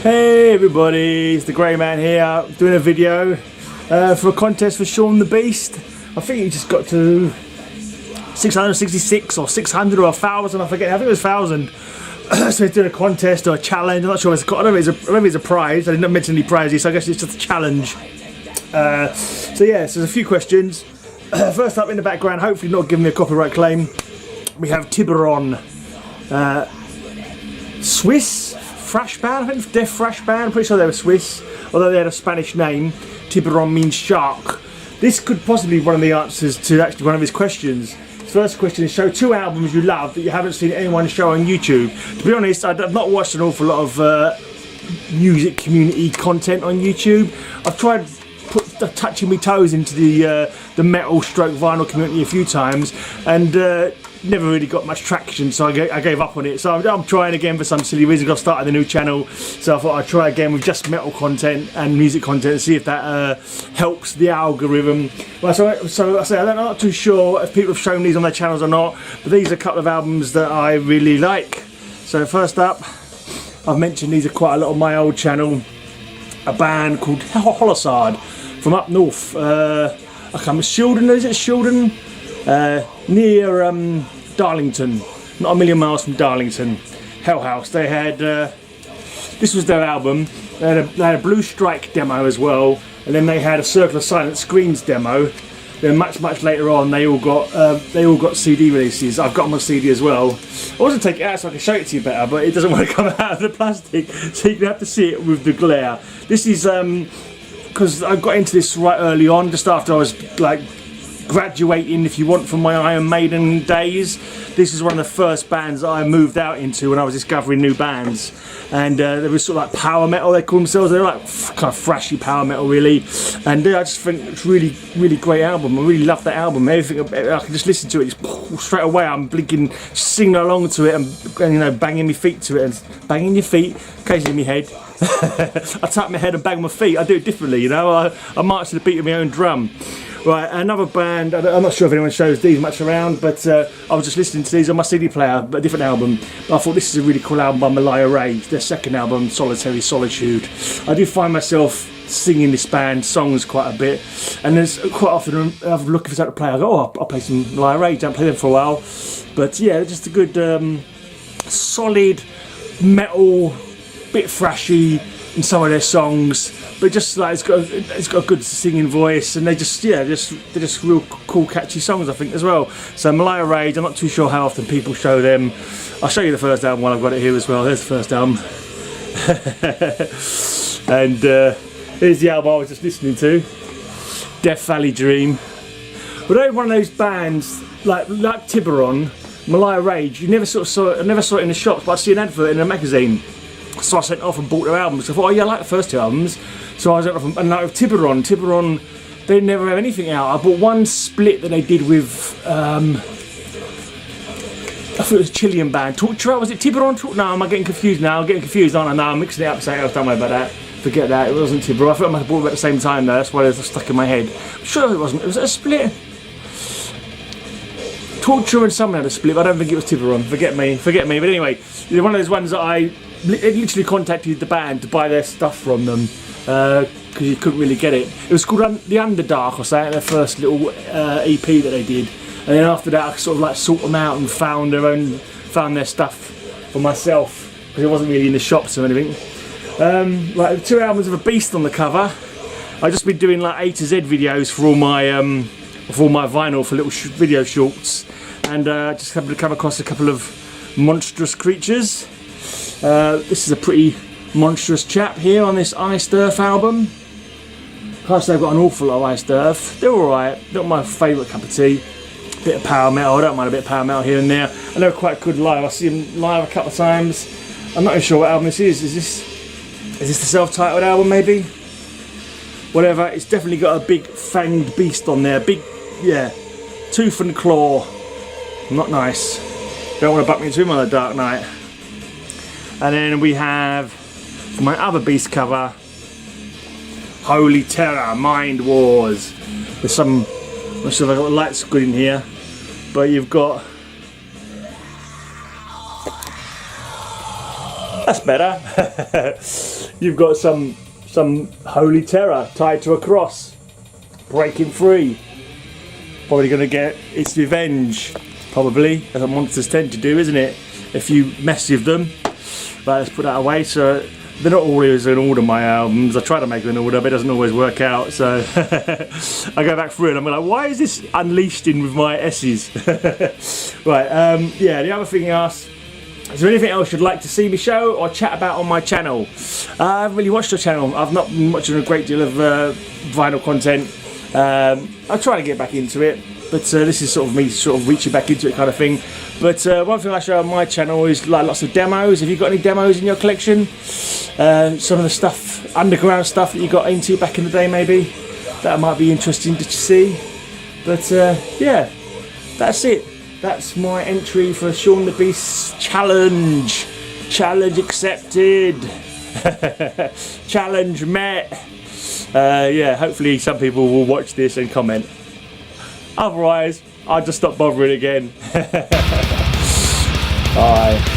Hey everybody, it's the Grey Man here, doing a video for a contest for Shaun the Beast. I think he just got to 666 or 600 or 1,000, I forget, I think it was 1,000. So he's doing a contest or a challenge, I'm not sure if it's got, I don't know if it's a prize, I didn't mention any prizes, so I guess it's just a challenge. So yeah, so there's a few questions. First up in the background, hopefully not giving me a copyright claim, we have Tiburon. Swiss thrash band, I think Death Thrash Band, I'm pretty sure they were Swiss, although they had a Spanish name. Tiburon means shark. This could possibly be one of the answers to actually one of his questions. His first question is, show 2 albums you love that you haven't seen anyone show on YouTube. To be honest, I've not watched an awful lot of music community content on YouTube. I've tried touching my toes into the metal stroke vinyl community a few times, and never really got much traction, so I gave up on it. So I'm trying again for some silly reason. I've started a new channel, so I thought I'd try again with just metal content and music content and see if that helps the algorithm. Well, so I say I'm not too sure if people have shown these on their channels or not, but these are a couple of albums that I really like. So first up, I've mentioned these are quite a lot on my old channel. A band called Holosard from up north. I can't remember, Shildon, is it Shildon? Near Darlington, not a million miles from Darlington. Hell House. They had this was their album. They had a Blue Strike demo as well, and then they had a Circle of Silent Screens demo. Then much later on, they all got CD releases. I've got them on CD as well. I want to take it out so I can show it to you better, but it doesn't want to come out of the plastic, so you have to see it with the glare. This is because I got into this right early on, just after I was like graduating, if you want, from my Iron Maiden days. This is one of the first bands that I moved out into when I was discovering new bands, and they were sort of like power metal, they call themselves. They're like kind of thrashy power metal really, and I just think it's really great album. I really love that album. Everything I can just listen to it straight away. I'm blinking, singing along to it, and you know, banging my feet to it, and banging your feet, occasionally my head. I tap my head and bang my feet. I do it differently, you know. I march to the beat of my own drum. Right, another band, I'm not sure if anyone shows these much around, but I was just listening to these on my CD player, but a different album. I thought this is a really cool album by Malaya Rage, their second album, Solitary Solitude. I do find myself singing this band's songs quite a bit, and there's quite often I'm looking for something to play. I go, oh, I'll play some Malaya Rage, don't play them for a while. But yeah, just a good, solid metal, bit thrashy in some of their songs, but just like it's got a good singing voice, and they're just real cool, catchy songs, I think, as well. So Malaya Rage, I'm not too sure how often people show them. I'll show you the first album while I've got it here as well. There's the first album. And here's the album I was just listening to, Death Valley Dream. But they're one of those bands like Tiburon, Malaya Rage. You never sort of saw it. I never saw it in the shops, but I see an advert in a magazine. So I sent off and bought their albums. I thought, oh yeah, I like the first 2 albums. So I went off and like with Tiburon, they never have anything out. I bought one split that they did with, I thought it was a Chilean band. Tortura, was it Tiburon? No, am I getting confused now? I'm getting confused, aren't I? No, I'm mixing it up with something else, don't worry about that. Forget that, it wasn't Tiburon. I thought I must have bought them at the same time though, that's why they're stuck in my head. I'm sure it wasn't, was it a split? Torture and someone had a split, but I don't think it was Tiburon. Forget me. But anyway, one of those ones that I literally contacted the band to buy their stuff from them because you couldn't really get it. It was called The Underdark or something, their first little EP that they did, and then after that I sort of like sought them out and found their stuff for myself because it wasn't really in the shops or anything. Like 2 albums of a beast on the cover. I've just been doing like A to Z videos for all my vinyl for little video shorts, and just happened to come across a couple of monstrous creatures. This is a pretty monstrous chap here on this Iced Earth album. Can't say I've got an awful lot of Iced Earth. They're alright, not my favourite cup of tea. Bit of power metal, I don't mind a bit of power metal here and there. And they're quite good live, I see them live a couple of times. I'm not even sure what album this is. Is this the self-titled album maybe? Whatever, it's definitely got a big fanged beast on there. Big, yeah, tooth and claw. Not nice. Don't want to buck me into him on a dark night. And then we have my other beast cover, Holy Terror, Mind Wars. There's some, I'm not sure if I've got the lights good in here, but you've got That's better. You've got some holy terror tied to a cross, breaking free. Probably going to get its revenge. Probably, as monsters tend to do, isn't it? If you mess with them. But let's put that away. So they're not always in order, my albums. I try to make them in order, but it doesn't always work out. So I go back through and I'm like, why is this unleashed in with my S's? Right, yeah, the other thing he asked, is there anything else you'd like to see me show or chat about on my channel? I haven't really watched your channel. I've not been watching a great deal of vinyl content. I try to get back into it, but this is sort of me reaching back into it kind of thing. But one thing I show on my channel is like lots of demos. Have you got any demos in your collection? Some of the stuff, underground stuff that you got into back in the day, maybe that might be interesting to see. But yeah, that's it. That's my entry for Shaun the Beast's challenge. Challenge accepted. Challenge met. Yeah, hopefully some people will watch this and comment. Otherwise, I'll just stop bothering again. Bye.